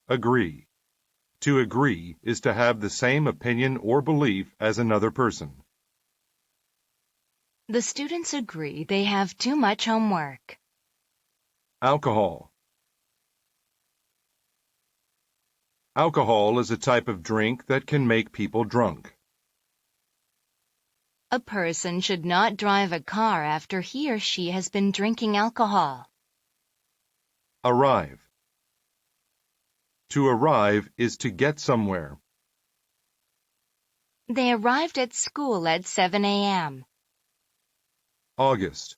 Agree. To agree is to have the same opinion or belief as another person. The students agree they have too much homework. Alcohol. Alcohol is a type of drink that can make people drunk. A person should not drive a car after he or she has been drinking alcohol. Arrive. To arrive is to get somewhere. They arrived at school at 7 a.m. August.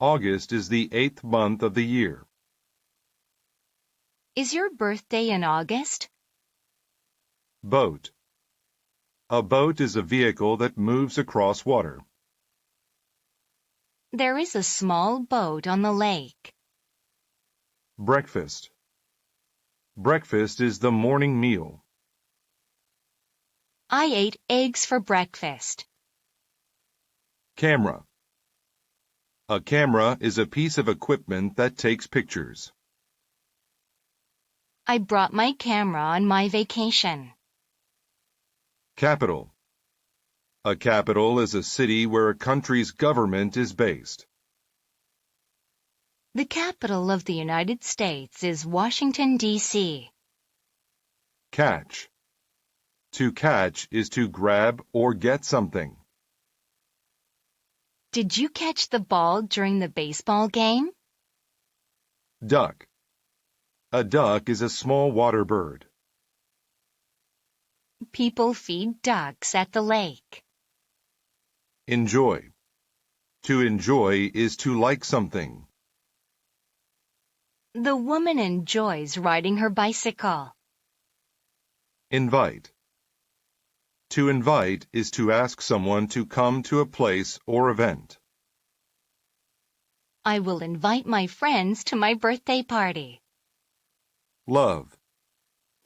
August is the 8th month of the year. Is your birthday in August? Boat. A boat is a vehicle that moves across water. There is a small boat on the lake. Breakfast. Breakfast is the morning meal. I ate eggs for breakfast. Camera. A camera is a piece of equipment that takes pictures. I brought my camera on my vacation. Capital. A capital is a city where a country's government is based. The capital of the United States is Washington, D.C. Catch. To catch is to grab or get something. Did you catch the ball during the baseball game? Duck. A duck is a small water bird. People feed ducks at the lake. Enjoy. To enjoy is to like something. The woman enjoys riding her bicycle. Invite. To invite is to ask someone to come to a place or event. I will invite my friends to my birthday party. Love.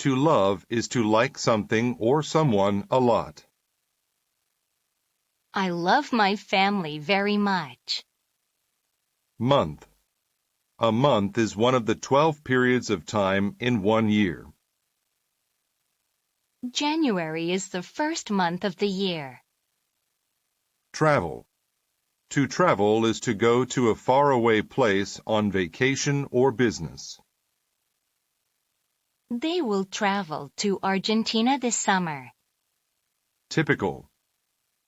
To love is to like something or someone a lot. I love my family very much. Month. A month is one of the 12 periods of time in 1 year. January is the first month of the year. Travel. To travel is to go to a faraway place on vacation or business. They will travel to Argentina this summer. Typical.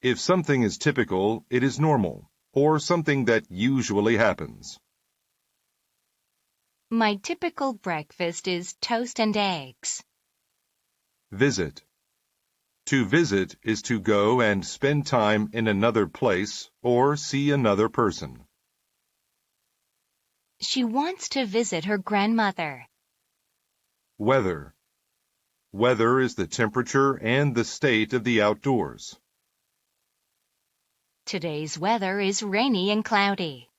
If something is typical, it is normal, or something that usually happens. My typical breakfast is toast and eggs. Visit. To visit is to go and spend time in another place or see another person. She wants to visit her grandmother. Weather. Weather is the temperature and the state of the outdoors. Today's weather is rainy and cloudy.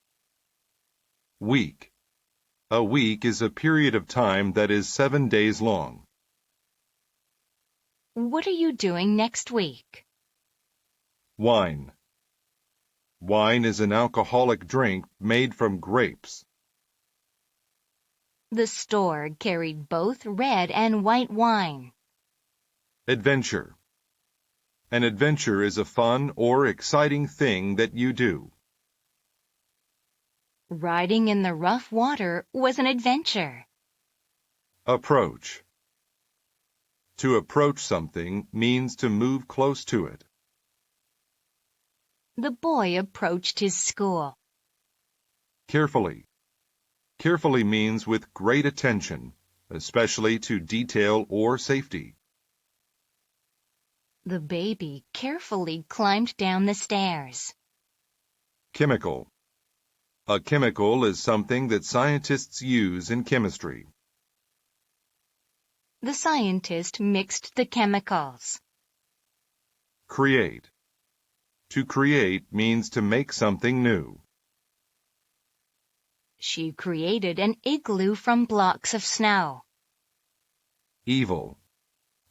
Week. A week is a period of time that is 7 days long. What are you doing next week? Wine. Wine is an alcoholic drink made from grapes. The store carried both red and white wine. Adventure. An adventure is a fun or exciting thing that you do. Riding in the rough water was an adventure. Approach. To approach something means to move close to it. The boy approached his school. Carefully. Carefully means with great attention, especially to detail or safety. The baby carefully climbed down the stairs. Chemical. A chemical is something that scientists use in chemistry. The scientist mixed the chemicals. Create. To create means to make something new. She created an igloo from blocks of snow. Evil.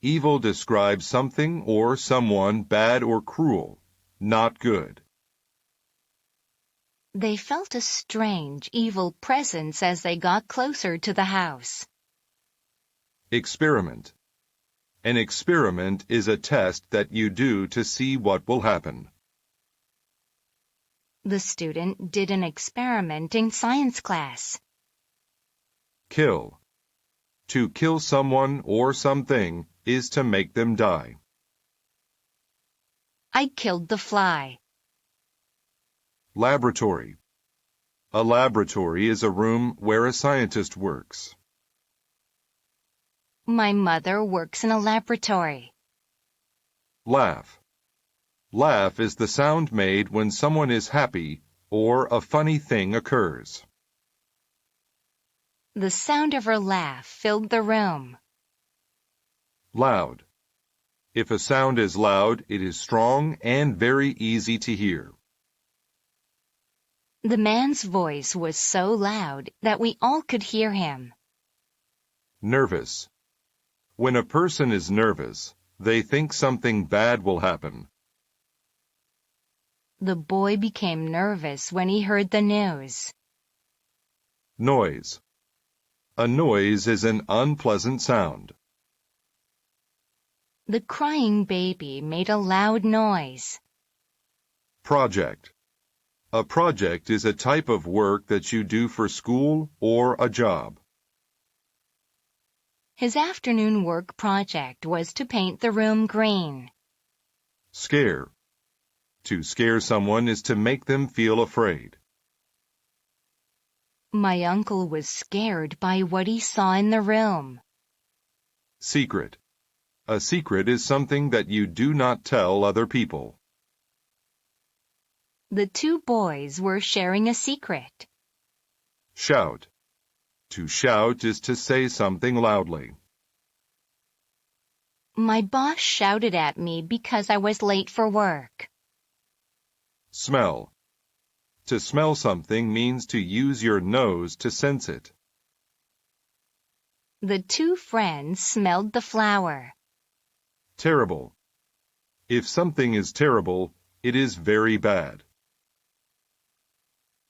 Evil describes something or someone bad or cruel, not good. They felt a strange, evil presence as they got closer to the house. Experiment. An experiment is a test that you do to see what will happen. The student did an experiment in science class. Kill. To kill someone or something is to make them die. I killed the fly. Laboratory. A laboratory is a room where a scientist works. My mother works in a laboratory. Laugh. Laugh is the sound made when someone is happy or a funny thing occurs. The sound of her laugh filled the room. Loud. If a sound is loud, it is strong and very easy to hear. The man's voice was so loud that we all could hear him. Nervous. When a person is nervous, they think something bad will happen. The boy became nervous when he heard the news. Noise. A noise is an unpleasant sound. The crying baby made a loud noise. Project. A project is a type of work that you do for school or a job. His afternoon work project was to paint the room green. Scare. To scare someone is to make them feel afraid. My uncle was scared by what he saw in the room. Secret. A secret is something that you do not tell other people. The two boys were sharing a secret. Shout. To shout is to say something loudly. My boss shouted at me because I was late for work. Smell. To smell something means to use your nose to sense it. The two friends smelled the flower. Terrible. If something is terrible, it is very bad.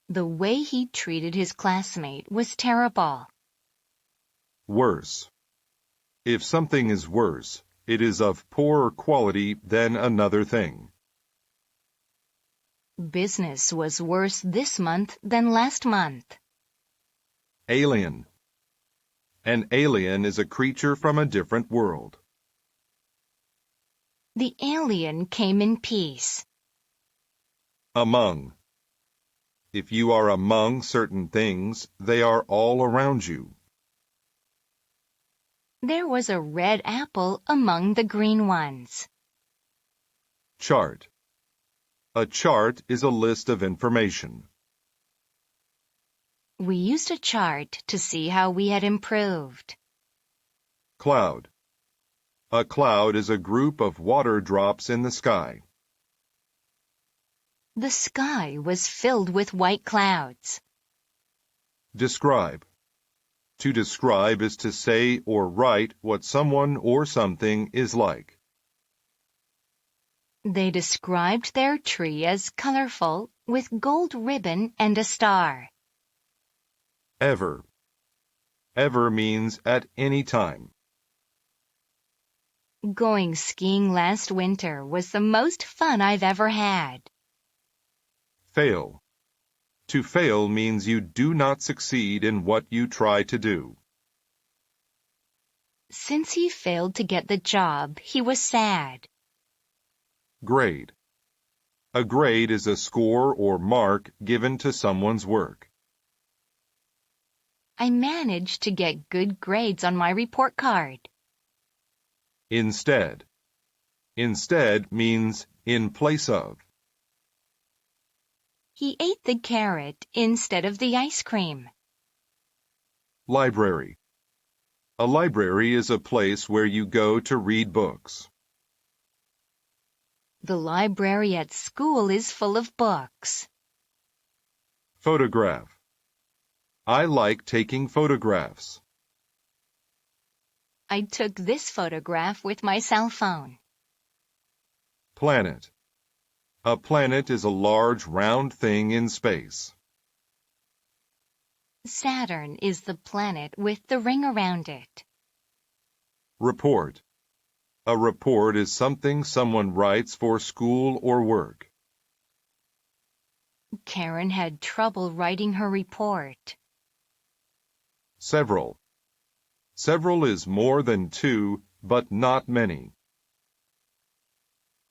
The way he treated his classmate was terrible. Worse. If something is worse, it is of poorer quality than another thing. Business was worse this month than last month. Alien. An alien is a creature from a different world. The alien came in peace. Among. If you are among certain things, they are all around you. There was a red apple among the green ones. Chart. A chart is a list of information. We used a chart to see how we had improved. Cloud. A cloud is a group of water drops in the sky. The sky was filled with white clouds. Describe. To describe is to say or write what someone or something is like. They described their tree as colorful, with gold ribbon and a star. Ever. Ever means at any time. Going skiing last winter was the most fun I've ever had. Fail. To fail means you do not succeed in what you try to do. Since he failed to get the job, he was sad. Grade. A grade is a score or mark given to someone's work. I managed to get good grades on my report card. Instead. Instead means in place of. He ate the carrot instead of the ice cream. Library. A library is a place where you go to read books. The library at school is full of books. Photograph. I like taking photographs. I took this photograph with my cell phone. Planet. A planet is a large round thing in space. Saturn is the planet with the ring around it. Report. A report is something someone writes for school or work. Karen had trouble writing her report. Several. Several is more than two, but not many.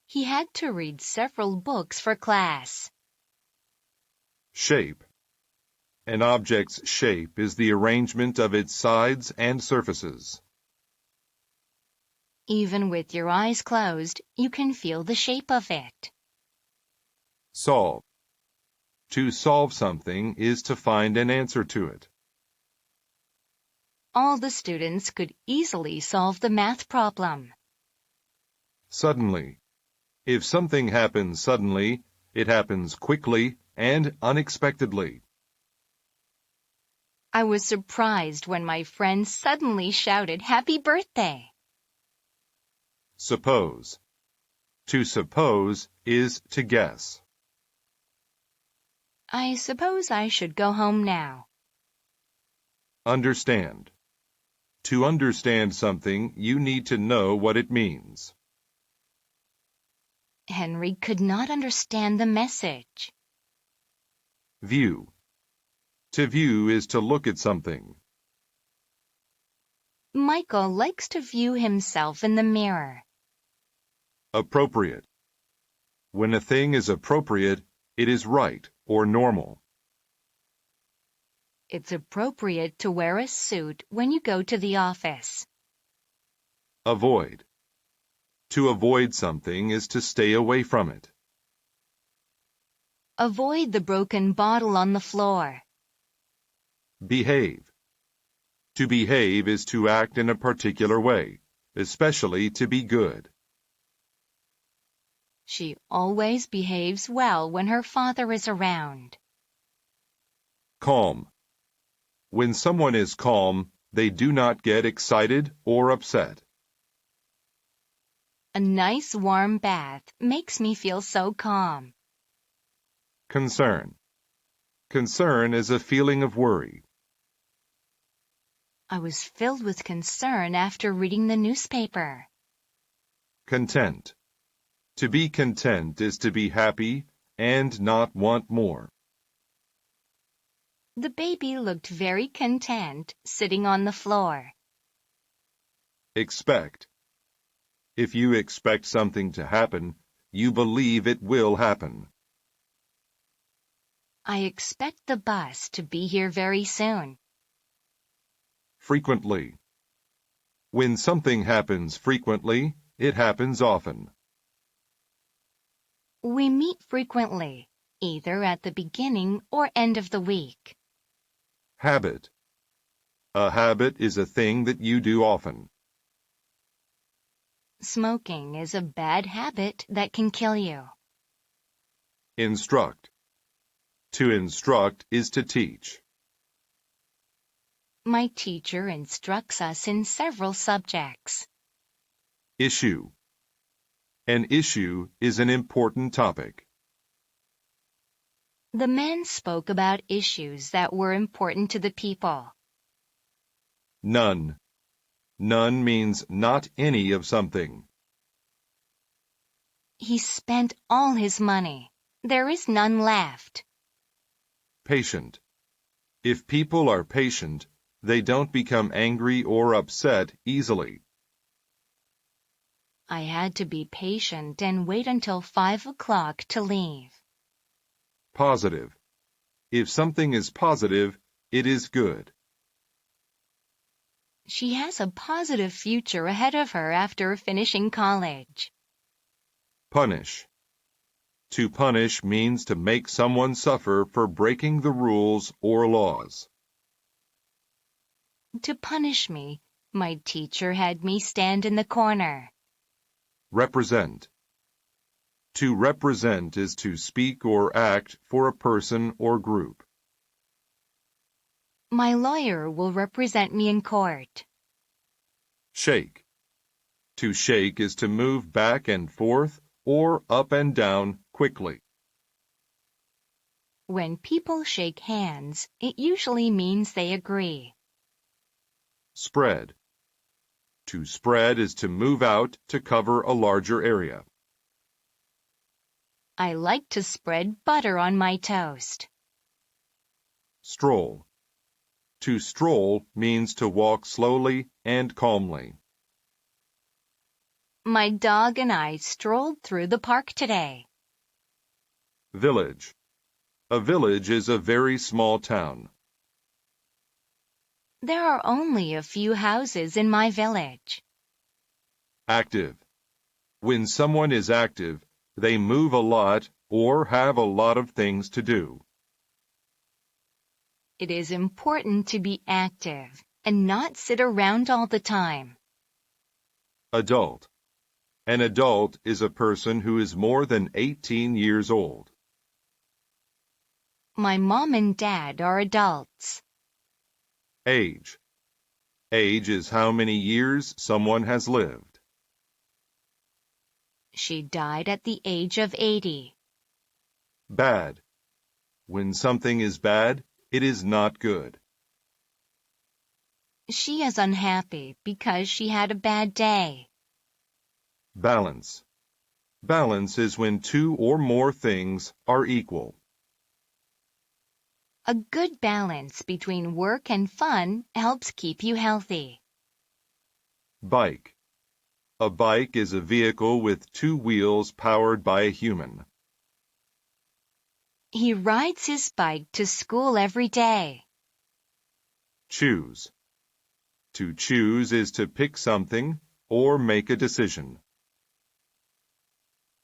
He had to read several books for class. Shape. An object's shape is the arrangement of its sides and surfaces. Even with your eyes closed, you can feel the shape of it. Solve. To solve something is to find an answer to it. All the students could easily solve the math problem. Suddenly. If something happens suddenly, it happens quickly and unexpectedly. I was surprised when my friend suddenly shouted, "Happy birthday!" Suppose. To suppose is to guess. I suppose I should go home now. Understand. To understand something, you need to know what it means. Henry could not understand the message. View. To view is to look at something. Michael likes to view himself in the mirror. Appropriate. When a thing is appropriate, it is right or normal. It's appropriate to wear a suit when you go to the office. Avoid. To avoid something is to stay away from it. Avoid the broken bottle on the floor. Behave. To behave is to act in a particular way, especially to be good. She always behaves well when her father is around. Calm. When someone is calm, they do not get excited or upset. A nice warm bath makes me feel so calm. Concern. Concern is a feeling of worry. I was filled with concern after reading the newspaper. Content. To be content is to be happy and not want more. The baby looked very content sitting on the floor. Expect. If you expect something to happen, you believe it will happen. I expect the bus to be here very soon. Frequently. When something happens frequently, it happens often. We meet frequently, either at the beginning or end of the week. Habit. A habit is a thing that you do often. Smoking is a bad habit that can kill you. Instruct. To instruct is to teach. My teacher instructs us in several subjects. Issue. An issue is an important topic. The men spoke about issues that were important to the people. None. None means not any of something. He spent all his money. There is none left. Patient. If people are patient, they don't become angry or upset easily. I had to be patient and wait until 5 o'clock to leave. Positive. If something is positive, it is good. She has a positive future ahead of her after finishing college. Punish. To punish means to make someone suffer for breaking the rules or laws. To punish me, my teacher had me stand in the corner. Represent. To represent is to speak or act for a person or group. My lawyer will represent me in court. Shake. To shake is to move back and forth or up and down quickly. When people shake hands, it usually means they agree. Spread. To spread is to move out to cover a larger area. I like to spread butter on my toast. Stroll. To stroll means to walk slowly and calmly. My dog and I strolled through the park today. Village. A village is a very small town. There are only a few houses in my village. Active. When someone is active, they move a lot or have a lot of things to do. It is important to be active and not sit around all the time. Adult. An adult is a person who is more than 18 years old. My mom and dad are adults. Age. Age is how many years someone has lived. She died at the age of 80. Bad. When something is bad, it is not good. She is unhappy because she had a bad day. Balance. Balance is when two or more things are equal. A good balance between work and fun helps keep you healthy. Bike. A bike is a vehicle with two wheels powered by a human. He rides his bike to school every day. Choose. To choose is to pick something or make a decision.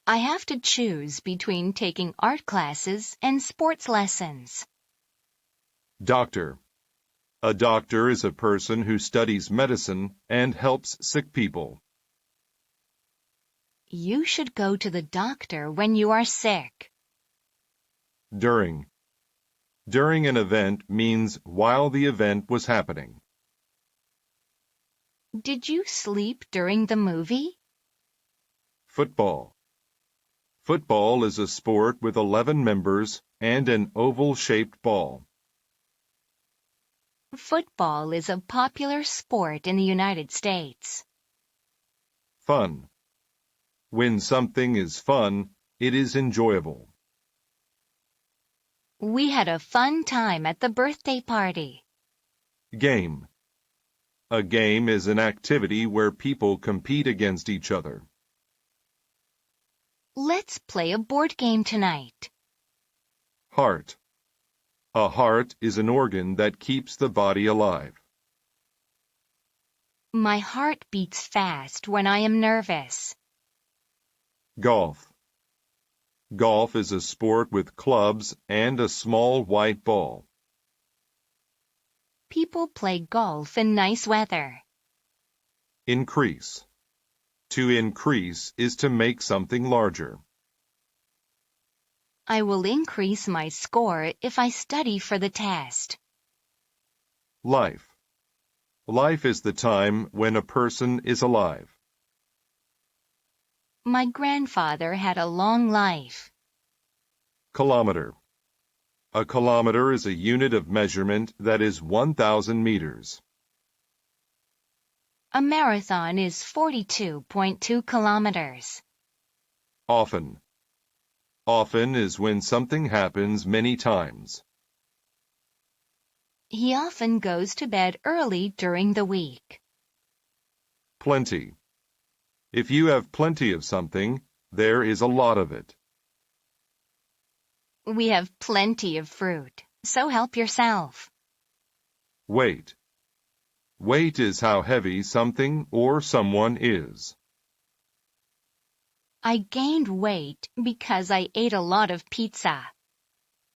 I have to choose between taking art classes and sports lessons. Doctor. A doctor is a person who studies medicine and helps sick people. You should go to the doctor when you are sick. During. During an event means while the event was happening. Did you sleep during the movie? Football. Football is a sport with 11 members and an oval-shaped ball. Football is a popular sport in the United States. Fun. When something is fun, it is enjoyable. We had a fun time at the birthday party. Game. A game is an activity where people compete against each other. Let's play a board game tonight. Heart. A heart is an organ that keeps the body alive. My heart beats fast when I am nervous. Golf. Golf is a sport with clubs and a small white ball. People play golf in nice weather. Increase. To increase is to make something larger. I will increase my score if I study for the test. Life. Life is the time when a person is alive. My grandfather had a long life. Kilometer. A kilometer is a unit of measurement that is 1,000 meters. A marathon is 42.2 kilometers. Often. Often is when something happens many times. He often goes to bed early during the week. Plenty. If you have plenty of something, there is a lot of it. We have plenty of fruit, so help yourself. Weight. Weight is how heavy something or someone is. I gained weight because I ate a lot of pizza.